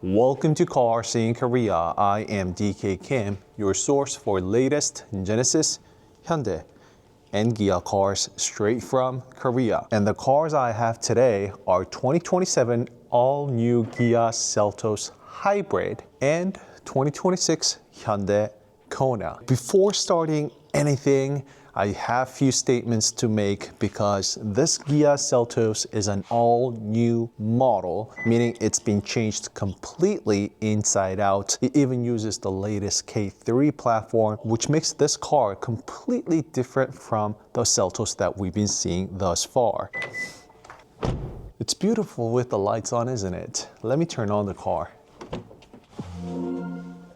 Welcome to Cars in Korea. I am DK Kim, your source for latest Genesis, Hyundai, and Kia cars straight from Korea. And the cars I have today are 2027 all-new Kia Seltos Hybrid and 2026 Hyundai Kona. Before starting anything, I have a few statements to make because this Kia Seltos is an all-new model, meaning it's been changed completely inside out. It even uses the latest K3 platform, which makes this car completely different from the Seltos that we've been seeing thus far. It's beautiful with the lights on, isn't it? Let me turn on the car.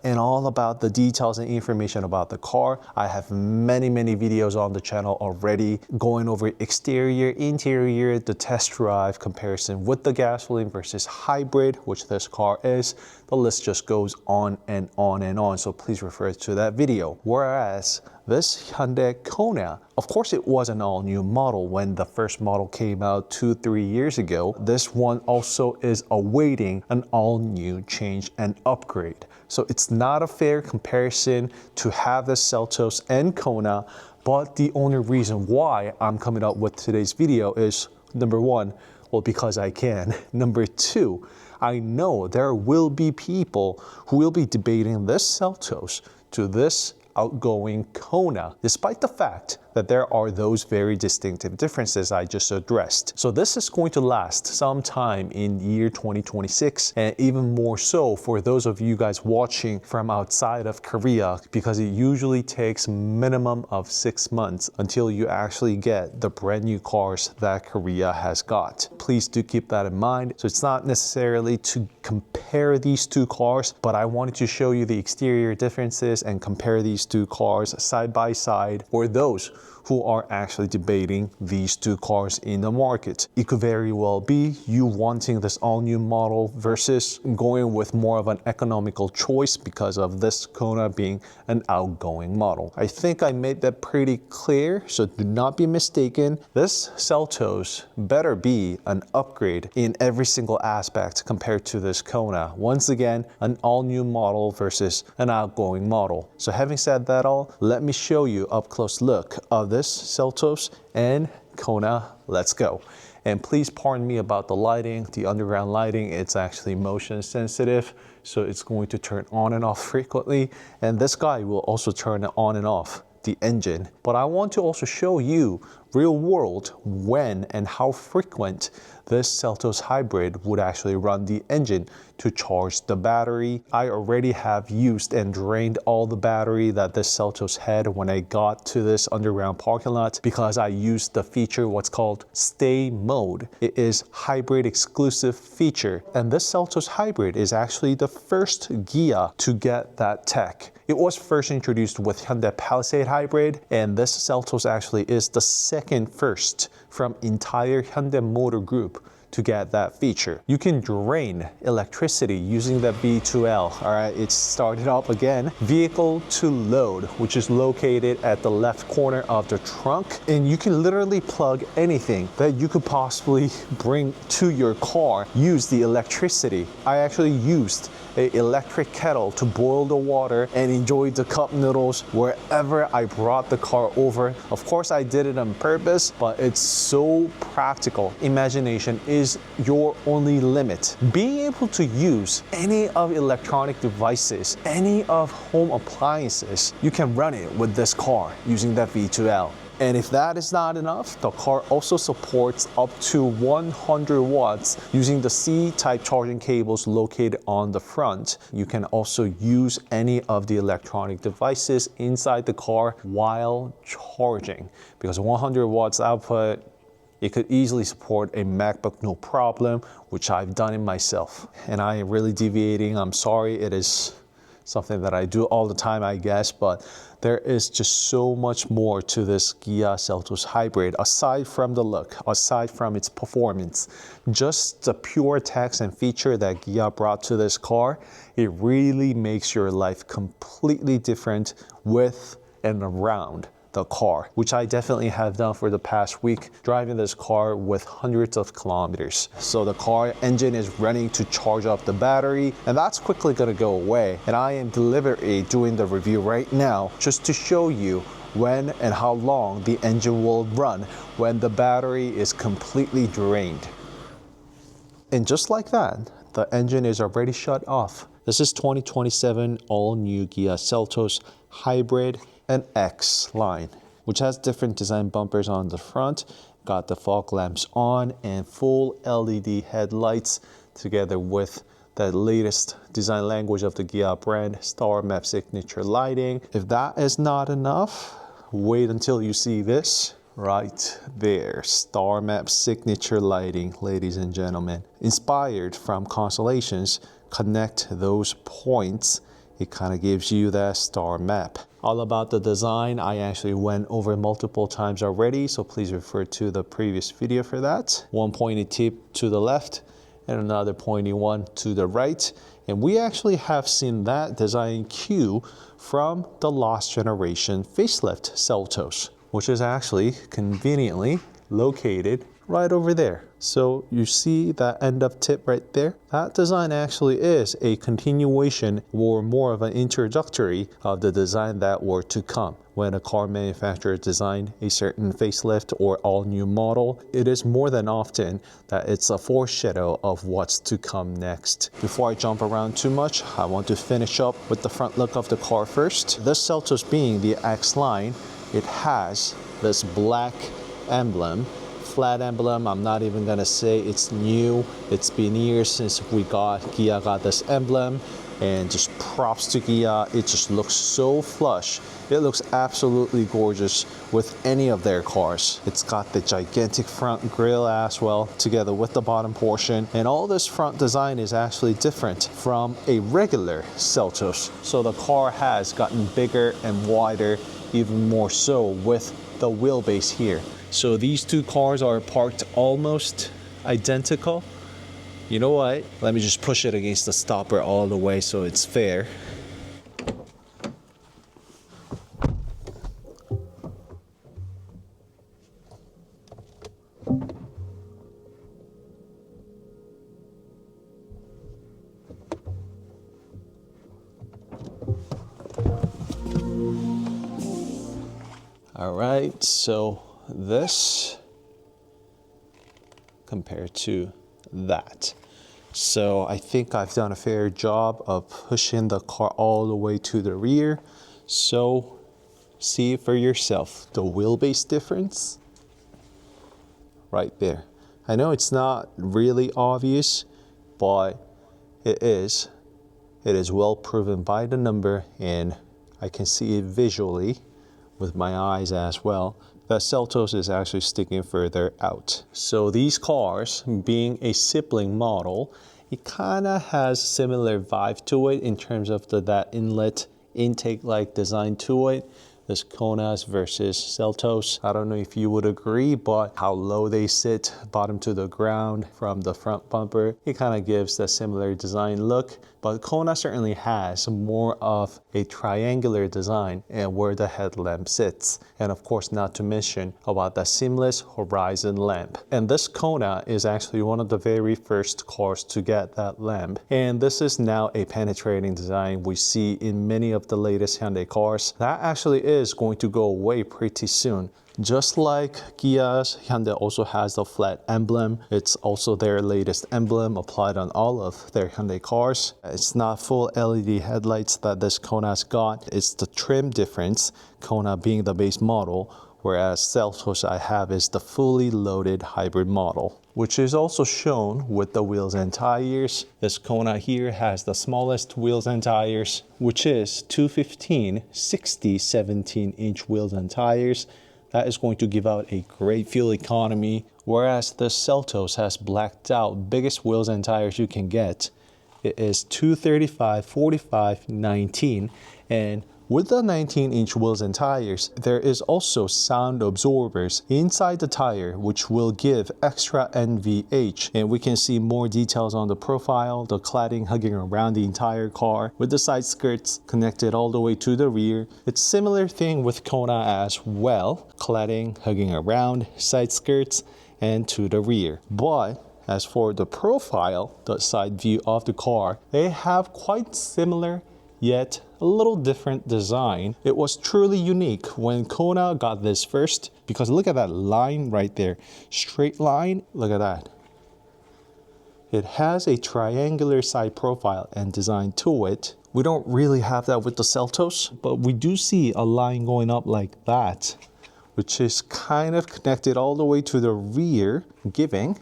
And all about the details and information about the car. I have many videos on the channel already going over exterior, interior, the test drive comparison with the gasoline versus hybrid, which this car is. The list just goes on and on and on, so please refer to that video. Whereas this Hyundai Kona, of course it was an all-new model when the first model came out 2-3 years ago. This one also is awaiting an all-new change and upgrade. So it's not a fair comparison to have the Seltos and Kona, but the only reason why I'm coming up with today's video is, number one, well, because I can. Number two, I know there will be people who will be debating this Seltos to this outgoing Kona, despite the fact that there are those very distinctive differences I just addressed. So this is going to last some time in year 2026, and even more so for those of you guys watching from outside of Korea, because it usually takes minimum of 6 months until you actually get the brand new cars that Korea has got. Please do keep that in mind. So it's not necessarily to compare these two cars, but I wanted to show you the exterior differences and compare these two cars side by side for those who are actually debating these two cars in the market. It could very well be you wanting this all-new model versus going with more of an economical choice because of this Kona being an outgoing model. I think I made that pretty clear, so do not be mistaken. This Seltos better be an upgrade in every single aspect compared to this Kona. Once again, an all-new model versus an outgoing model. So having said that all, let me show you up close look of this Seltos and Kona. Let's go. And please pardon me about the lighting, the underground lighting. It's actually motion sensitive, so it's going to turn on and off frequently. And this guy will also turn on and off the engine. But I want to also show you real world when and how frequent this Seltos Hybrid would actually run the engine to charge the battery. I already have used and drained all the battery that this Seltos had when I got to this underground parking lot because I used the feature what's called stay mode. It is hybrid exclusive feature, and this Seltos Hybrid is actually the first Kia to get that tech. It was first introduced with Hyundai Palisade Hybrid, and this Seltos actually is the second first from entire Hyundai Motor Group to get that feature. You can drain electricity using the V2L. All right, it started up again. Vehicle to load, which is located at the left corner of the trunk. And you can literally plug anything that you could possibly bring to your car, use the electricity. I actually used an electric kettle to boil the water and enjoy the cup noodles wherever I brought the car over. Of course, I did it on purpose, but it's so practical. Imagination is your only limit. Being able to use any of electronic devices, any of home appliances, you can run it with this car using that V2L. And if that is not enough, the car also supports up to 100 watts using the C-type charging cables located on the front. You can also use any of the electronic devices inside the car while charging, because 100 watts output, it could easily support a MacBook, no problem, which I've done it myself. And I am really deviating. I'm sorry. It is something that I do all the time, I guess, but there is just so much more to this Kia Seltos Hybrid aside from the look, aside from its performance. Just the pure text and feature that Kia brought to this car, it really makes your life completely different with and around the car, which I definitely have done for the past week, driving this car with hundreds of kilometers. So the car engine is running to charge up the battery, and that's quickly gonna go away. And I am deliberately doing the review right now just to show you when and how long the engine will run when the battery is completely drained. And just like that, the engine is already shut off. This is 2027 all-new Ghia Seltos Hybrid and X line, which has different design bumpers on the front, got the fog lamps on, and full LED headlights together with the latest design language of the Ghia brand, Star Map Signature Lighting. If that is not enough, wait until you see this. Right there, Star Map Signature Lighting, ladies and gentlemen. Inspired from Constellations, connect those points. It kind of gives you that star map. All about the design, I actually went over multiple times already, so please refer to the previous video for that. One pointy tip to the left and another pointy one to the right. And we actually have seen that design cue from the last generation facelift Seltos, which is actually conveniently located right over there. So you see that end up tip right there? That design actually is a continuation or more of an introductory of the design that were to come. When a car manufacturer designed a certain facelift or all new model, it is more than often that it's a foreshadow of what's to come next. Before I jump around too much, I want to finish up with the front look of the car first. This Seltos being the X line, it has this black emblem, flat emblem. I'm not even gonna say it's new. It's been years since Ghia got this emblem, and just props to Ghia. It just looks so flush. It looks absolutely gorgeous with any of their cars. It's got the gigantic front grille as well, together with the bottom portion. And all this front design is actually different from a regular Seltos. So the car has gotten bigger and wider, even more so with the wheelbase here. So these two cars are parked almost identical. You know what? Let me just push it against the stopper all the way so it's fair. All right, so this compared to that. So I think I've done a fair job of pushing the car all the way to the rear. So see for yourself the wheelbase difference right there. I know it's not really obvious, but it is. It is well proven by the number, and I can see it visually with my eyes as well, that Seltos is actually sticking further out. So these cars, being a sibling model, it kind of has similar vibe to it in terms of that inlet intake-like design to it. This Konas versus Seltos. I don't know if you would agree, but how low they sit, bottom to the ground from the front bumper, it kind of gives that similar design look. But Kona certainly has more of a triangular design and where the headlamp sits. And of course, not to mention about the seamless horizon lamp. And this Kona is actually one of the very first cars to get that lamp. And this is now a penetrating design we see in many of the latest Hyundai cars. That actually is going to go away pretty soon. Just like Ghia's, Hyundai also has the flat emblem. It's also their latest emblem applied on all of their Hyundai cars. It's not full LED headlights that this Kona's got. It's the trim difference, Kona being the base model, whereas Seltos I have is the fully loaded hybrid model, which is also shown with the wheels and tires. This Kona here has the smallest wheels and tires, which is 215 60 17-inch wheels and tires. That is going to give out a great fuel economy, whereas the Seltos has blacked out biggest wheels and tires you can get. It is 235 45 19, and With the 19-inch wheels and tires, there is also sound absorbers inside the tire which will give extra NVH, and we can see more details on the profile, the cladding hugging around the entire car with the side skirts connected all the way to the rear. It's similar thing with Kona as well, cladding hugging around, side skirts, and to the rear. But as for the profile, the side view of the car, they have quite similar yet a little different design. It was truly unique when Kona got this first, because look at that line right there, straight line, look at that. It has a triangular side profile and design to it. We don't really have that with the Seltos, but we do see a line going up like that, which is kind of connected all the way to the rear, giving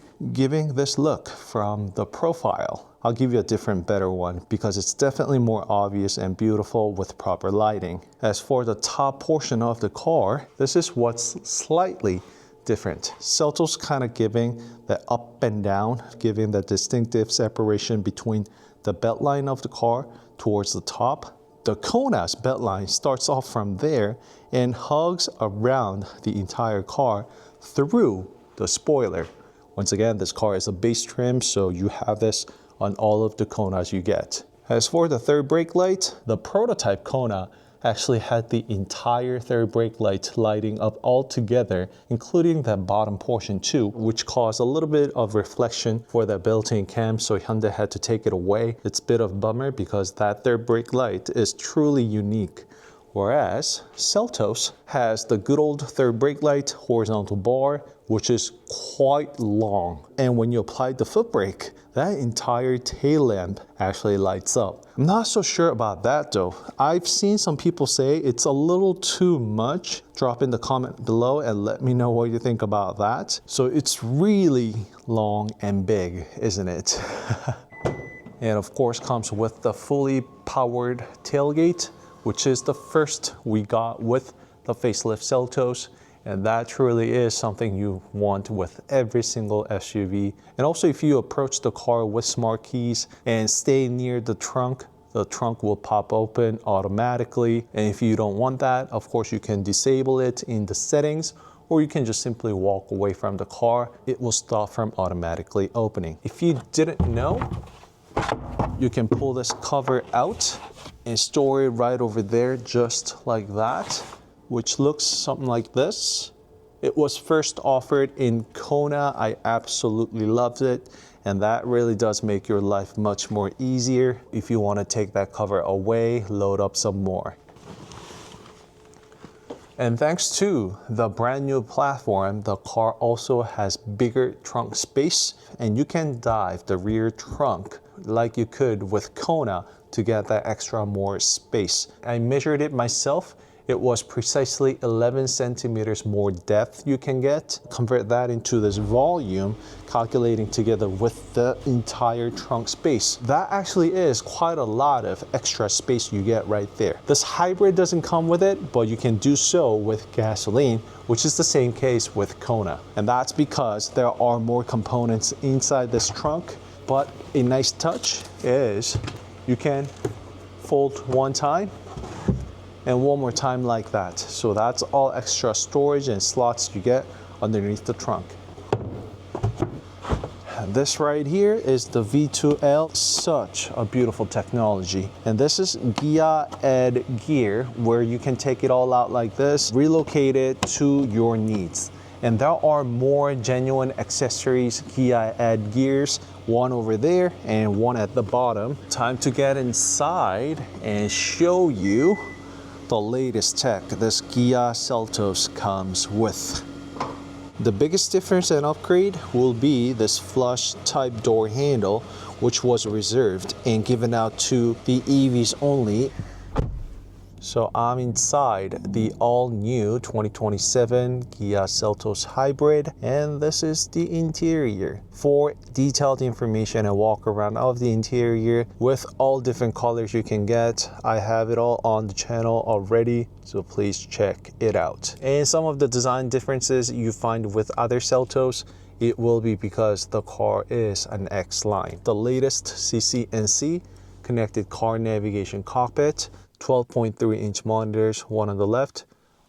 this look from the profile. I'll give you a different, better one because it's definitely more obvious and beautiful with proper lighting. As for the top portion of the car, this is what's slightly different. Seltos kind of giving the up and down, giving the distinctive separation between the beltline of the car towards the top. The Kona's beltline starts off from there and hugs around the entire car through the spoiler. Once again, this car is a base trim, so you have this on all of the Konas you get. As for the third brake light, the prototype Kona actually had the entire third brake light lighting up all together, including that bottom portion too, which caused a little bit of reflection for that built-in cam, so Hyundai had to take it away. It's a bit of a bummer because that third brake light is truly unique. Whereas Seltos has the good old third brake light horizontal bar, which is quite long. And when you apply the foot brake, that entire tail lamp actually lights up. I'm not so sure about that though. I've seen some people say it's a little too much. Drop in the comment below and let me know what you think about that. So it's really long and big, isn't it? And of course comes with the fully powered tailgate, which is the first we got with the facelift Seltos. And that truly is something you want with every single SUV. And also if you approach the car with smart keys and stay near the trunk will pop open automatically. And if you don't want that, of course you can disable it in the settings, or you can just simply walk away from the car. It will stop from automatically opening. If you didn't know, you can pull this cover out and store it right over there just like that, which looks something like this. It was first offered in Kona. I absolutely loved it. And that really does make your life much more easier. If you want to take that cover away, load up some more. And thanks to the brand new platform, the car also has bigger trunk space, and you can dive the rear trunk like you could with Kona to get that extra more space. I measured it myself. It was precisely 11 centimeters more depth you can get. Convert that into this volume, calculating together with the entire trunk space. That actually is quite a lot of extra space you get right there. This hybrid doesn't come with it, but you can do so with gasoline, which is the same case with Kona. And that's because there are more components inside this trunk, but a nice touch is you can fold one time and one more time like that. So that's all extra storage and slots you get underneath the trunk. And this right here is the V2L, such a beautiful technology. And this is Gia Ed gear, where you can take it all out like this, relocate it to your needs. And there are more genuine accessories, Gia Ed gears, one over there and one at the bottom. Time to get inside and show you the latest tech this Gia Seltos comes with. The biggest difference and upgrade will be this flush type door handle, which was reserved and given out to the EVs only. So I'm inside the all-new 2027 Gia Seltos Hybrid, and this is the interior. For detailed information and walk around of the interior with all different colors you can get, I have it all on the channel already, so please check it out. And some of the design differences you find with other Seltos, it will be because the car is an X line. The latest CCNC, connected car navigation cockpit, 12.3-inch monitors, one on the left,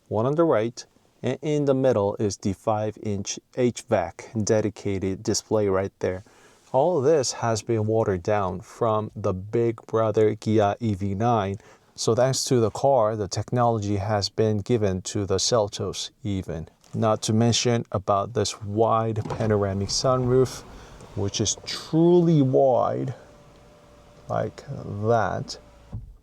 one on the right, and in the middle is the 5-inch HVAC dedicated display right there. All of this has been watered down from the big brother Kia EV9. So thanks to the car, the technology has been given to the Seltos even. Not to mention about this wide panoramic sunroof, which is truly wide, like that.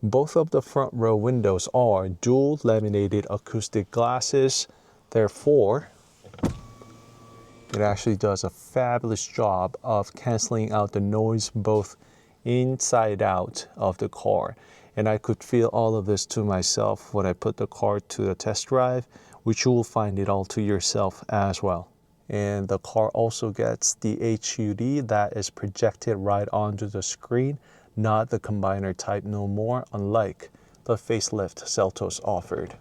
Both of the front row windows are dual laminated acoustic glasses. Therefore, it actually does a fabulous job of canceling out the noise both inside out of the car. And I could feel all of this to myself when I put the car to the test drive, which you will find it all to yourself as well. And the car also gets the HUD that is projected right onto the screen, not the combiner type no more, unlike the facelift Seltos offered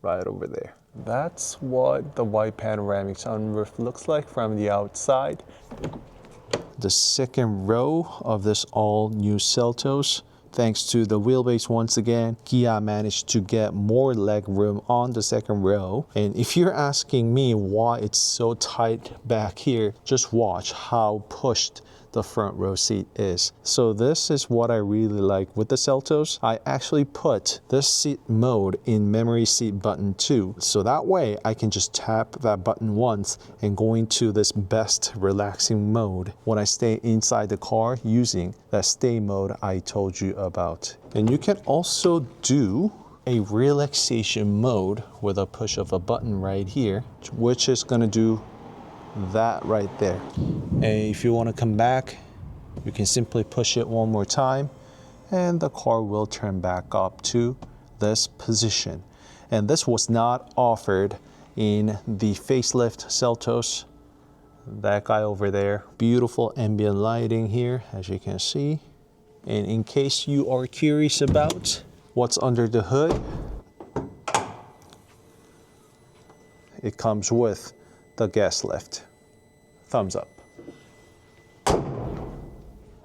right over there. That's what the wide panoramic sunroof looks like from the outside. The second row of this all new Seltos, thanks to the wheelbase once again, Kia managed to get more leg room on the second row. And if you're asking me why it's so tight back here, just watch how pushed the front row seat is. So this is what I really like with the Seltos. I actually put this seat mode in memory seat button 2. So that way I can just tap that button once and go into this best relaxing mode when I stay inside the car using that stay mode I told you about. And you can also do a relaxation mode with a push of a button right here, which is gonna do that right there. And if you want to come back, you can simply push it one more time and the car will turn back up to this position. And this was not offered in the facelift Seltos. That guy over there, beautiful ambient lighting here, as you can see. And in case you are curious about what's under the hood, it comes with the gas lift. Thumbs up.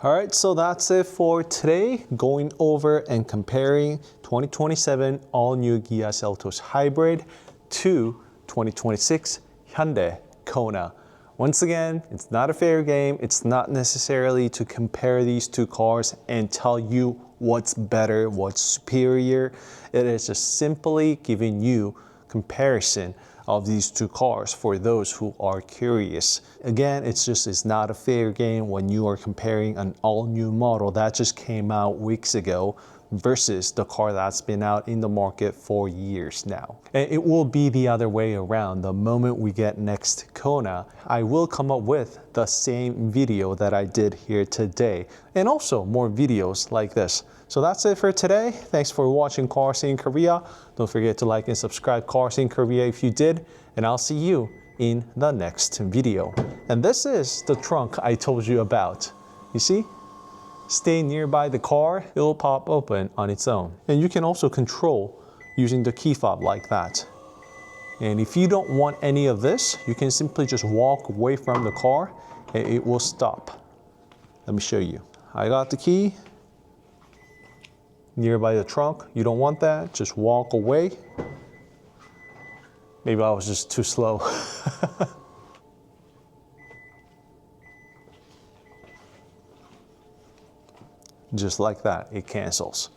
All right, so that's it for today. Going over and comparing 2027 all-new Kia Seltos Hybrid to 2026 Hyundai Kona. Once again, it's not a fair game. It's not necessarily to compare these two cars and tell you what's better, what's superior. It is just simply giving you comparison of these two cars for those who are curious. Again, it's not a fair game when you are comparing an all-new model that just came out weeks ago versus the car that's been out in the market for years now. And it will be the other way around. The moment we get next Kona, I will come up with the same video that I did here today, and also more videos like this. So that's it for today. Thanks for watching Cars in Korea. Don't forget to like and subscribe Cars in Korea if you did, and I'll see you in the next video. And this is the trunk I told you about. You see? Stay nearby the car, it will pop open on its own. And you can also control using the key fob like that. And if you don't want any of this, you can simply just walk away from the car and it will stop. Let me show you. I got the key nearby the trunk. You don't want that, just walk away. Maybe I was just too slow. Just like that, it cancels.